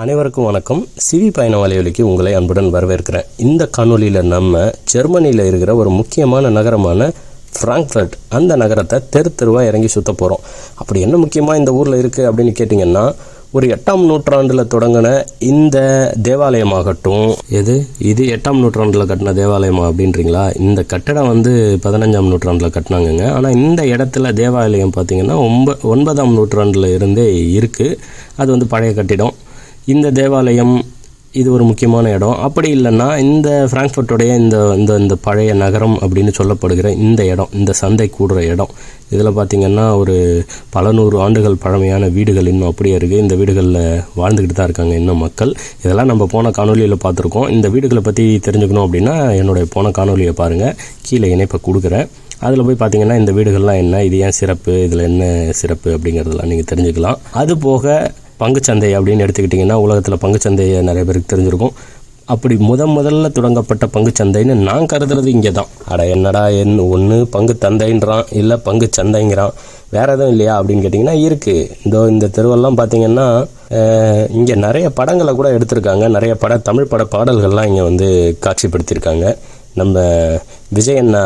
அனைவருக்கும் வணக்கம். சிவி பயண வலையொலிக்கு உங்களை அன்புடன் வரவேற்கிறேன். இந்த காணொலியில் நம்ம ஜெர்மனியில் இருக்கிற ஒரு முக்கியமான நகரமான ஃப்ராங்க்ஃபர்ட், அந்த நகரத்தை தெருவாக இறங்கி சுற்ற போகிறோம். அப்படி என்ன முக்கியமாக இந்த ஊரில் இருக்குது அப்படின்னு கேட்டிங்கன்னா, ஒரு 8ஆம் நூற்றாண்டில் தொடங்கின இந்த தேவாலயமாகட்டும், இது 8ஆம் நூற்றாண்டில் கட்டின தேவாலயமா அப்படின்றீங்களா? இந்த கட்டடம் 15ஆம் நூற்றாண்டில் கட்டினாங்கங்க. ஆனால் இந்த இடத்துல தேவாலயம் பார்த்திங்கன்னா 9ஆம் நூற்றாண்டில் இருந்தே இருக்குது. அது பழைய கட்டிடம். இந்த தேவாலயம் இது ஒரு முக்கியமான இடம். அப்படி இல்லைன்னா இந்த ஃப்ராங்க்ஃபர்ட்டுடைய இந்த பழைய நகரம் அப்படின்னு சொல்லப்படுகிற இந்த இடம், இந்த சந்தை கூடுற இடம், இதில் பார்த்திங்கன்னா ஒரு பல நூறு ஆண்டுகள் பழமையான வீடுகள் இன்னும் அப்படியே இருக்குது. இந்த வீடுகளில் வாழ்ந்துக்கிட்டு தான் இருக்காங்க இன்னும் மக்கள். இதெல்லாம் நம்ம போன காணொலியில் பார்த்துருக்கோம். இந்த வீடுகளை பற்றி தெரிஞ்சுக்கணும் அப்படின்னா என்னுடைய போன காணொலியை பாருங்கள், கீழே இணைப்பை கொடுக்குறேன். அதில் போய் பார்த்தீங்கன்னா இந்த வீடுகள்லாம் என்ன, இது ஏன் சிறப்பு, இதில் என்ன சிறப்பு அப்படிங்கிறதெல்லாம் நீங்கள் தெரிஞ்சுக்கலாம். அது போக பங்குச்சந்தை அப்படின்னு எடுத்துக்கிட்டிங்கன்னா, உலகத்தில் பங்குச்சந்தையை நிறைய பேருக்கு தெரிஞ்சிருக்கும். அப்படி முதல்ல தொடங்கப்பட்ட பங்குச்சந்தைன்னு நான் கருதுறது இங்கே தான். என்னடா ஒன்று பங்கு தந்தைன்றான், இல்லை பங்கு சந்தைங்கிறான், வேறு எதுவும் இல்லையா அப்படின்னு கேட்டிங்கன்னா இருக்குது. இந்த தெருவெல்லாம் பார்த்திங்கன்னா இங்கே நிறைய படங்களை கூட எடுத்திருக்காங்க. நிறைய தமிழ் பட பாடல்கள்லாம் இங்கே காட்சிப்படுத்தியிருக்காங்க. நம்ம விஜய் அண்ணா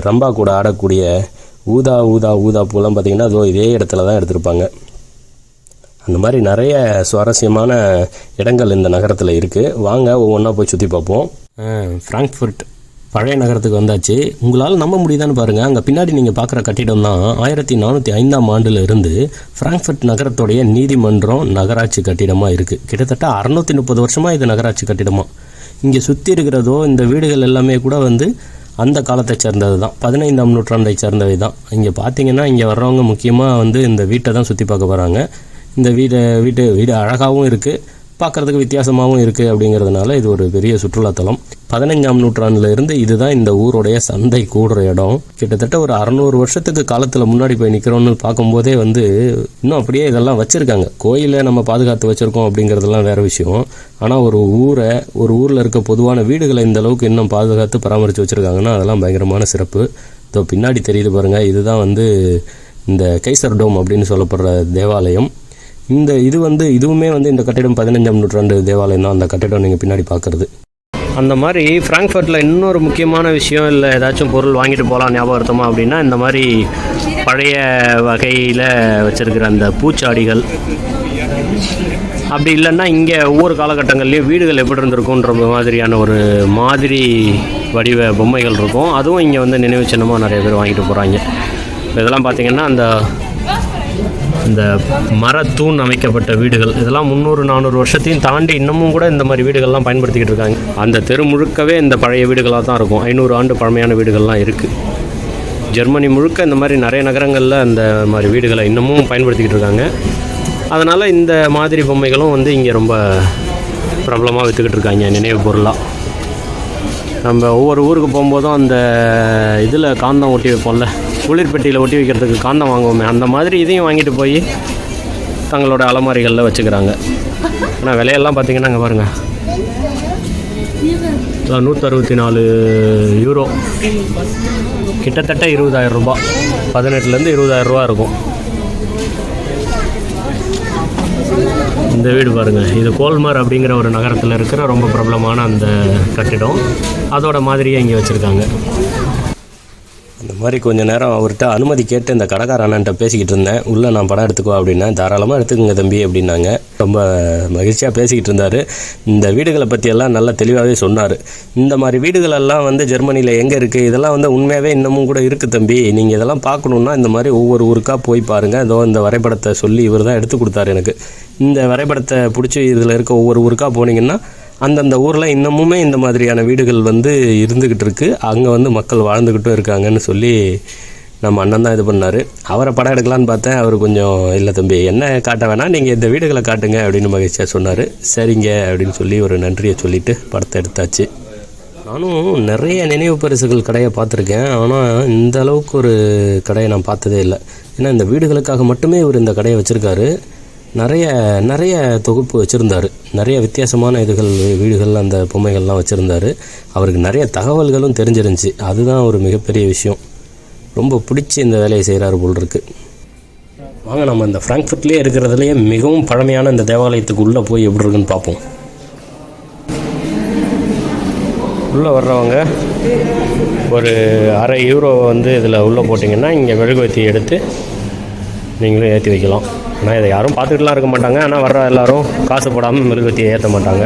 ரம்பா கூட ஆடக்கூடிய ஊதா ஊதா ஊதா பூலாம் பார்த்திங்கன்னா இதே இடத்துல தான் எடுத்திருப்பாங்க. அந்த மாதிரி நிறைய சுவாரஸ்யமான இடங்கள் இந்த நகரத்தில் இருக்குது. வாங்க ஒவ்வொன்றா போய் சுற்றி பார்ப்போம். ஃப்ராங்க்ஃபர்ட் பழைய நகரத்துக்கு வந்தாச்சு. உங்களால் நம்ப முடியுதான்னு பாருங்கள். அங்கே பின்னாடி நீங்கள் பார்க்குற கட்டிடம் தான் 1405ஆம் ஆண்டில் இருந்து ஃப்ராங்க்ஃபர்ட் நகரத்துடைய நீதிமன்றம் நகராட்சி கட்டிடமாக இருக்குது. கிட்டத்தட்ட 630 வருஷமாக இது நகராட்சி கட்டிடமாக. இங்கே சுற்றி இருக்கிறதோ இந்த வீடுகள் எல்லாமே கூட அந்த காலத்தை சேர்ந்தது தான், 15ஆம் நூற்றாண்டை சேர்ந்தவை தான். இங்கே பார்த்தீங்கன்னா இங்கே வர்றவங்க முக்கியமாக இந்த வீட்டை தான் சுற்றி பார்க்க போகிறாங்க. இந்த வீடு அழகாகவும் இருக்குது, பார்க்குறதுக்கு வித்தியாசமாகவும் இருக்குது. அப்படிங்கிறதுனால இது ஒரு பெரிய சுற்றுலாத்தலம். 15ஆம் நூற்றாண்டில் இருந்து இதுதான் இந்த ஊருடைய சந்தை கூடுற இடம். கிட்டத்தட்ட ஒரு 600 வருஷத்துக்கு காலத்தில் முன்னாடி போய் நிற்கிறோன்னு பார்க்கும்போதே இன்னும் அப்படியே இதெல்லாம் வச்சுருக்காங்க. கோயிலை நம்ம பாதுகாத்து வச்சுருக்கோம் அப்படிங்கிறதெல்லாம் வேறு விஷயம். ஆனால் ஒரு ஊரில் இருக்க பொதுவான வீடுகளை இந்த அளவுக்கு இன்னும் பாதுகாத்து பராமரித்து வச்சுருக்காங்கன்னா அதெல்லாம் பயங்கரமான சிறப்பு. இதோ பின்னாடி தெரியுது பாருங்கள், இதுதான் இந்த கைசர் டோம் அப்படின்னு சொல்லப்படுற தேவாலயம். இதுவுமே இந்த கட்டிடம் 15ஆம் நூற்றாண்டு தேவாலயம் தான். அந்த கட்டிடம் நீங்கள் பின்னாடி பார்க்குறது. அந்த மாதிரி ஃப்ராங்க்ஃபர்ட்டில் இன்னொரு முக்கியமான விஷயம், இல்லை ஏதாச்சும் பொருள் வாங்கிட்டு போகலாம் ஞாபகார்த்தமா அப்படின்னா, இந்த மாதிரி பழைய வகையில் வச்சுருக்கிற அந்த பூச்சாடிகள், அப்படி இல்லைன்னா இங்கே ஒவ்வொரு காலகட்டங்கள்லேயும் வீடுகள் எப்படி இருந்திருக்குன்ற மாதிரியான ஒரு மாதிரி வடிவ பொம்மைகள் இருக்கும். அதுவும் இங்கே நினைவு சின்னமாக நிறைய பேர் வாங்கிட்டு போகிறாங்க. இதெல்லாம் பார்த்திங்கன்னா இந்த மரத்தூண் அமைக்கப்பட்ட வீடுகள், இதெல்லாம் 300-400 வருஷத்தையும் தாண்டி இன்னமும் கூட இந்த மாதிரி வீடுகள்லாம் பயன்படுத்திக்கிட்டு இருக்காங்க. அந்த தெரு முழுக்கவே இந்த பழைய வீடுகளாக தான் இருக்கும். 500 ஆண்டு பழமையான வீடுகள்லாம் இருக்குது. ஜெர்மனி முழுக்க இந்த மாதிரி நிறைய நகரங்களில் அந்த மாதிரி வீடுகளை இன்னமும் பயன்படுத்திக்கிட்டு இருக்காங்க. அதனால் இந்த மாதிரி பொம்மைகளும் இங்கே ரொம்ப பிரபலமாக விற்றுக்கிட்டு இருக்காங்க நினைவு பொருளாக. நம்ம ஒவ்வொரு ஊருக்கு போகும்போதும் அந்த இதில் காந்தம் ஒட்டி வைப்போம்ல, குளிர்பெட்டியில் ஒட்டி வைக்கிறதுக்கு காந்தம் வாங்குவோமே, அந்த மாதிரி இதையும் வாங்கிட்டு போய் தங்களோட அலமாரிகளில் வச்சுக்கிறாங்க. ஆனால் விலையெல்லாம் பார்த்திங்கன்னா அங்கே பாருங்கள், 164 யூரோ, கிட்டத்தட்ட 20,000 ரூபா, 18,000 20,000 ரூபா இருக்கும். இந்த வீடு பாருங்கள், இது கோல்மர் அப்படிங்கிற ஒரு நகரத்தில் இருக்கிற ரொம்ப பிரபலமான அந்த கட்டிடம். அதோட மாதிரியே இங்கே வச்சுருக்காங்க. இந்த மாதிரி கொஞ்சம் நேரம் அவர்கிட்ட அனுமதி கேட்டு இந்த கடைக்கார அண்ணன்ட்ட பேசிக்கிட்டு இருந்தேன். உள்ளே நான் படம் எடுத்துக்கோ அப்படின்னா, தாராளமாக எடுத்துக்கோங்க தம்பி அப்படின்னாங்க. ரொம்ப மகிழ்ச்சியாக பேசிக்கிட்டு இருந்தார். இந்த வீடுகளை பற்றியெல்லாம் நல்லா தெளிவாகவே சொன்னார். இந்த மாதிரி வீடுகளெல்லாம் ஜெர்மனியில் எங்கே இருக்குது, இதெல்லாம் உண்மையாகவே இன்னமும் கூட இருக்குது தம்பி. நீங்கள் இதெல்லாம் பார்க்கணுன்னா இந்த மாதிரி ஒவ்வொரு ஊருக்காக போய் பாருங்கள். இதோ இந்த வரைபடத்தை சொல்லி இவர் தான் எடுத்து கொடுத்தாரு எனக்கு. இந்த வரைபடத்தை பிடிச்சி இதில் இருக்க ஒவ்வொரு ஊருக்காக போனீங்கன்னா அந்தந்த ஊரில் இன்னமுமே இந்த மாதிரியான வீடுகள் இருந்துக்கிட்டு இருக்குது. அங்கே மக்கள் வாழ்ந்துக்கிட்டும் இருக்காங்கன்னு சொல்லி நம்ம அண்ணன் தான் இது பண்ணார். அவரை படம் எடுக்கலான்னு பார்த்தேன். அவர் கொஞ்சம் இல்லை தம்பி, என்ன காட்ட வேணாம், நீங்கள் இந்த வீடுகளை காட்டுங்க அப்படின்னு மகிழ்ச்சியாக சொன்னார். சரிங்க அப்படின்னு சொல்லி ஒரு நன்றியை சொல்லிவிட்டு படத்தை எடுத்தாச்சு. நானும் நிறைய நினைவு பரிசுகள் கடையை பார்த்துருக்கேன். ஆனால் இந்த அளவுக்கு ஒரு கடையை நான் பார்த்ததே இல்லை. ஏன்னா இந்த வீடுகளுக்காக மட்டுமே இவர் இந்த கடையை வச்சுருக்காரு. நிறைய தொகுப்பு வச்சுருந்தார். நிறைய வித்தியாசமான வீடுகள் அந்த பொம்மைகள்லாம் வச்சுருந்தார். அவருக்கு நிறைய தகவல்களும் தெரிஞ்சிருந்துச்சு. அதுதான் ஒரு மிகப்பெரிய விஷயம். ரொம்ப பிடிச்சி இந்த வேலையை செய்கிறாரு போல் இருக்கு. வாங்க நம்ம இந்த ஃப்ராங்க்ஃபர்ட்லேயே இருக்கிறதுலையே மிகவும் பழமையான இந்த தேவாலயத்துக்கு உள்ளே போய் எப்படி இருக்குன்னு பார்ப்போம். உள்ளே வர்றவங்க ஒரு €1/2 வந்து இதில் உள்ளே போட்டிங்கன்னா இங்கே மெழுகுவர்த்தி எடுத்து நீங்களும் ஏற்றி வைக்கலாம். ஆனால் இதை யாரும் பார்த்துக்கிட்டுலாம் இருக்க மாட்டாங்க. ஆனால் வர்ற எல்லோரும் காசு போடாமல் மெழுகுவர்த்தியை ஏற்ற மாட்டாங்க.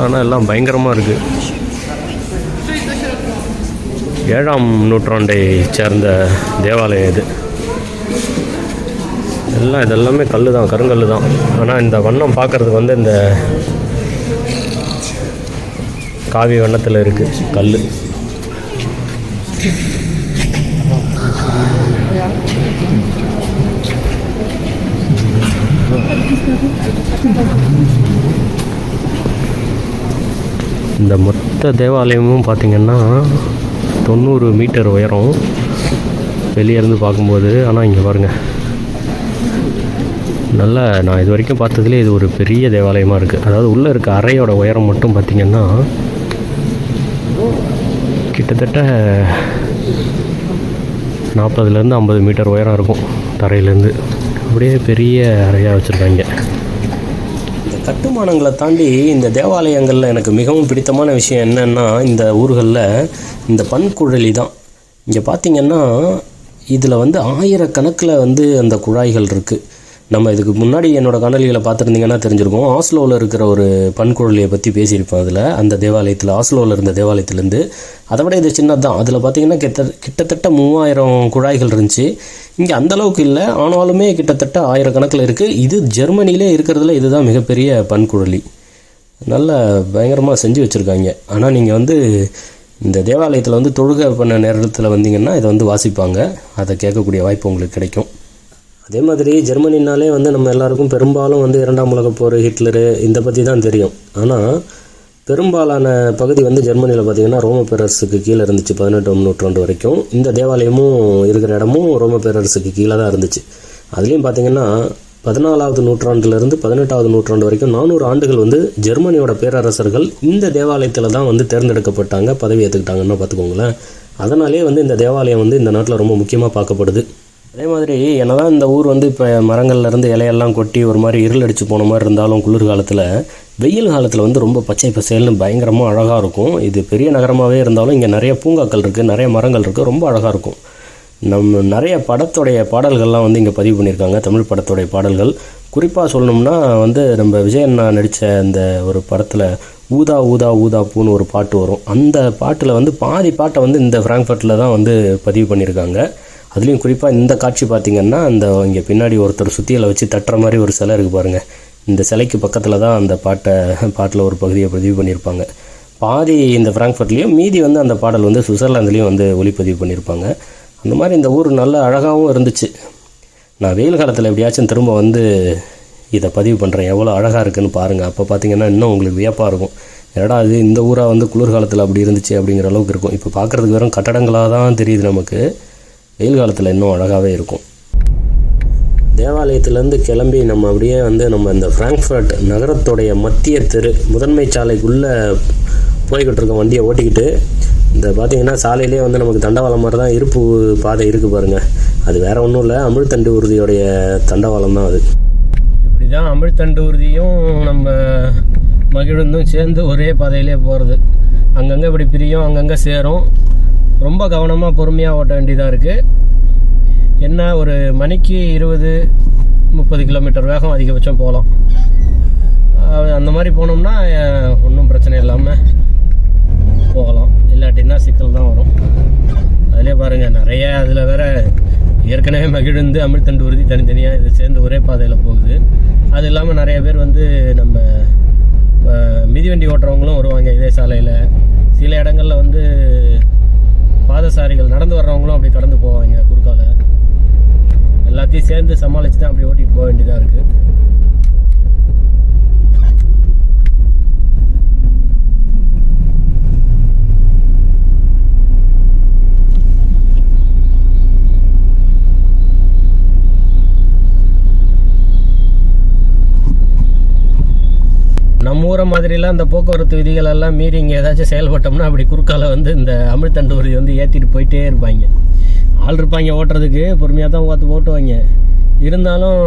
ஆனால் எல்லாம் பயங்கரமாக இருக்குது. 7ஆம் நூற்றாண்டை சேர்ந்த தேவாலயம் இது. இதெல்லாமே கல் தான், கருங்கல் தான். ஆனால் இந்த வண்ணம் பார்க்குறதுக்கு வந்து இந்த காவி வண்ணத்தில் இருக்குது கல். இந்த மொத்த தேவாலயமும் பார்த்திங்கன்னா 90 மீட்டர் உயரம் வெளியேருந்து பார்க்கும்போது. ஆனால் இங்கே பாருங்கள், நான் இது வரைக்கும் பார்த்ததுலேயே இது ஒரு பெரிய தேவாலயமாக இருக்குது. அதாவது உள்ளே இருக்க அறையோட உயரம் மட்டும் பார்த்திங்கன்னா கிட்டத்தட்ட 40லேருந்து 50 மீட்டர் உயரம் இருக்கும் தரையிலேருந்து. அப்படியே பெரிய அறையாக வச்சுருக்காங்க. இந்த கட்டுமானங்களை தாண்டி இந்த தேவாலயங்களில் எனக்கு மிகவும் பிடித்தமான விஷயம் என்னென்னா, இந்த ஊர்களில் இந்த பன்குழலி தான். இங்கே பார்த்திங்கன்னா இதில் வந்து ஆயிரக்கணக்கில் வந்து அந்த குழாய்கள் இருக்குது. நம்ம இதுக்கு முன்னாடி என்னோடய காணொலிகளை பார்த்துருந்தீங்கன்னா தெரிஞ்சிருக்கும். ஆஸ்லோவில் இருக்கிற ஒரு பன்குழலியை பற்றி பேசியிருப்போம். அதில் அந்த தேவாலயத்தில், ஆஸ்லோவில் இருந்த தேவாலயத்துலேருந்து அதை விட இது சின்னது தான். அதில் பார்த்திங்கன்னா கிட்டத்தட்ட 3000 குழாய்கள் இருந்துச்சு. இங்கே அந்தளவுக்கு இல்லை, ஆனாலுமே கிட்டத்தட்ட ஆயிரக்கணக்கில் இருக்குது. இது ஜெர்மனியிலே இருக்கிறதுல இதுதான் மிகப்பெரிய பன்குழலி. நல்லா பயங்கரமாக செஞ்சு வச்சுருக்காங்க. ஆனால் நீங்கள் வந்து இந்த தேவாலயத்தில் வந்து தொழுகை பண்ண நேரத்தில் வந்தீங்கன்னா இதை வந்து வாசிப்பாங்க. அதை கேட்கக்கூடிய வாய்ப்பு உங்களுக்கு கிடைக்கும். அதே மாதிரி ஜெர்மனினாலே வந்து நம்ம எல்லாருக்கும் பெரும்பாலும் வந்து 2ஆம் உலகப் போர், ஹிட்லரு இந்த பற்றி தான் தெரியும். ஆனால் பெரும்பாலான பகுதி வந்து ஜெர்மனியில் பார்த்திங்கன்னா ரோம பேரரசுக்கு கீழே இருந்துச்சு 18ஆம் நூற்றாண்டு வரைக்கும். இந்த தேவாலயமும் இருக்கிற இடமும் ரோம பேரரசுக்கு கீழே தான் இருந்துச்சு. அதுலேயும் பார்த்திங்கன்னா 14ஆவது நூற்றாண்டுலேருந்து 18ஆவது நூற்றாண்டு வரைக்கும் 400 ஆண்டுகள் வந்து ஜெர்மனியோட பேரரசர்கள் இந்த தேவாலயத்தில் தான் வந்து தேர்ந்தெடுக்கப்பட்டாங்க, பதவி ஏற்றுக்கிட்டாங்கன்னு பார்த்துக்கோங்களேன். அதனாலே வந்து இந்த தேவாலயம் வந்து இந்த நாட்டில் ரொம்ப முக்கியமாக பார்க்கப்படுது. அதே மாதிரி என்னதான் இந்த ஊர் வந்து இப்போ மரங்கள்லேருந்து இலையெல்லாம் கொட்டி ஒரு மாதிரி இருள் அடித்து போன மாதிரி இருந்தாலும் குளிர்காலத்தில், வெயில் காலத்தில் வந்து ரொம்ப பச்சை பசேல்னு பயங்கரமாக அழகாக இருக்கும். இது பெரிய நகரமாகவே இருந்தாலும் இங்கே நிறைய பூங்காக்கள் இருக்குது, நிறைய மரங்கள் இருக்குது, ரொம்ப அழகாக இருக்கும். நம்ம நிறைய படத்துடைய பாடல்கள்லாம் வந்து இங்கே பதிவு பண்ணியிருக்காங்க, தமிழ் படத்துடைய பாடல்கள். குறிப்பாக சொல்லணும்னா வந்து நம்ம விஜயண்ணா நடித்த அந்த ஒரு படத்தில் ஊதா ஊதா ஊதா பூன்னு ஒரு பாட்டு வரும். அந்த பாட்டில் வந்து பாதி பாட்டை வந்து இந்த ஃப்ராங்க்ஃபர்ட்டில் தான் வந்து பதிவு பண்ணியிருக்காங்க. அதுலேயும் குறிப்பாக இந்த காட்சி பார்த்திங்கன்னா, அந்த இங்கே பின்னாடி ஒருத்தர் சுத்தியலை வச்சு தட்டுற மாதிரி ஒரு சிலை இருக்குது பாருங்கள். இந்த சிலைக்கு பக்கத்தில் தான் அந்த பாட்டில் ஒரு பகுதியை பதிவு பண்ணியிருப்பாங்க. பாதி இந்த ஃப்ராங்க்ஃபர்ட்லேயும், மீதி வந்து அந்த பாடல் வந்து சுவிட்சர்லாந்துலேயும் வந்து ஒளிப்பதிவு பண்ணியிருப்பாங்க. அந்த மாதிரி இந்த ஊர் நல்ல அழகாகவும் இருந்துச்சு. நான் வெயில் காலத்தில் எப்படியாச்சும் திரும்ப வந்து இதை பதிவு பண்ணுறேன். எவ்வளோ அழகாக இருக்குதுன்னு பாருங்கள். அப்போ பார்த்திங்கன்னா இன்னும் உங்களுக்கு வியப்பாக இருக்கும். ஏடா அது இந்த ஊராக வந்து குளிர்காலத்தில் அப்படி இருந்துச்சு அப்படிங்கிற அளவுக்கு இருக்கும். இப்போ பார்க்குறதுக்கு வெறும் கட்டடங்களாக தான் தெரியுது நமக்கு. வெயில் காலத்தில் இன்னும் அழகாகவே இருக்கும். தேவாலயத்திலேருந்து கிளம்பி நம்ம அப்படியே வந்து நம்ம இந்த ஃப்ராங்க்ஃபர்ட் நகரத்துடைய மத்திய தெரு முதன்மை சாலைக்குள்ளே போய்கிட்டு இருக்கோம். வண்டியை ஓட்டிக்கிட்டு இந்த பார்த்திங்கன்னா சாலையிலே வந்து நமக்கு தண்டவாளம் மாதிரி தான் இருப்பு பாதை இருக்குது பாருங்கள். அது வேறு ஒன்றும் இல்லை, அமிழ்தண்டு ஊர்தியோடைய தண்டவாளம் தான் அது. இப்படி தான் அமிழ்தண்டு ஊர்தியும் நம்ம மகிழுந்தும் சேர்ந்து ஒரே பாதையிலே போகிறது. அங்கங்கே இப்படி பிரியும், அங்கங்கே சேரும். ரொம்ப கவனமாக பொறுமையாக ஓட்ட வேண்டியதாக இருக்குது. என்ன ஒரு மணிக்கு 20-30 கிலோமீட்டர் வேகம் அதிகபட்சம் போகலாம். அந்த மாதிரி போனோம்னா ஒன்றும் பிரச்சனை இல்லாமல் போகலாம். இல்லாட்டின்னா சிக்கல் தான் வரும். அதிலே பாருங்கள் நிறைய, அதில் வேறு ஏற்கனவே மகிழ்ந்து அமிழ்தண்டு ஊர்தி தனித்தனியாக இது சேர்ந்து ஒரே பாதையில் போகுது. அது இல்லாமல் நிறைய பேர் வந்து நம்ம மிதிவண்டி ஓட்டுறவங்களும் வருவாங்க இதே சாலையில். சில இடங்களில் வந்து பாதசாரிகள் நடந்து வர்றவங்களும் அப்படி கடந்து போவாங்க குறுக்கால. எல்லாத்தையும் சேர்ந்து சமாளித்து தான் அப்படி ஓட்டிகிட்டு போக வேண்டியதாக இருக்குது. நம்ம ஊரை மாதிரிலாம் இந்த போக்குவரத்து விதிகள் எல்லாம் மீறி இங்கே ஏதாச்சும் செயல்பட்டோம்னா அப்படி குறுக்கால வந்து இந்த அமிழ்தண்டு ஊர்தி வந்து ஏற்றிட்டு போயிட்டே இருப்பாங்க. ஆள் இருப்பாங்க ஓட்டுறதுக்கு, பொறுமையாக தான் ஓட்டுவாங்க. இருந்தாலும்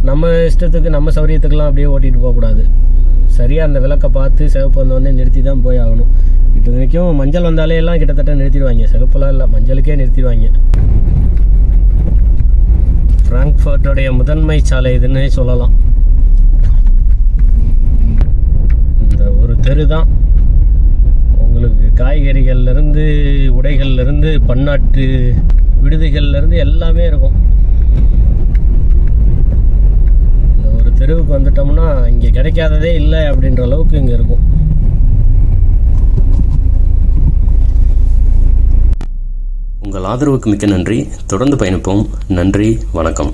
நம்ம இஷ்டத்துக்கு நம்ம சௌரியத்துக்கெல்லாம் அப்படியே ஓட்டிகிட்டு போகக்கூடாது. சரியாக அந்த விளக்கை பார்த்து சிவப்பு வந்தோடனே நிறுத்தி தான் போய் ஆகணும். இது வரைக்கும் மஞ்சள் வந்தாலே எல்லாம் கிட்டத்தட்ட நிறுத்திடுவாங்க. சிவப்புலாம் இல்லை, மஞ்சளுக்கே நிறுத்திடுவாங்க. ஃப்ராங்க்ஃபர்ட்டோடைய முதன்மை சாலை இதுன்னே சொல்லலாம். இந்த ஒரு தெரு தான் உங்களுக்கு காய்கறிகள்லேருந்து உடைகள்லேருந்து பன்னாட்டு விடுதிகள்லேருந்து எல்லாமே இருக்கும். இந்த ஒரு தெருவுக்கு வந்துட்டோம்னா இங்கே கிடைக்காததே இல்லை அப்படின்ற அளவுக்கு இங்கே இருக்கும். உங்கள் ஆதரவுக்கு மிக்க நன்றி. தொடர்ந்து பயணிப்போம். நன்றி, வணக்கம்.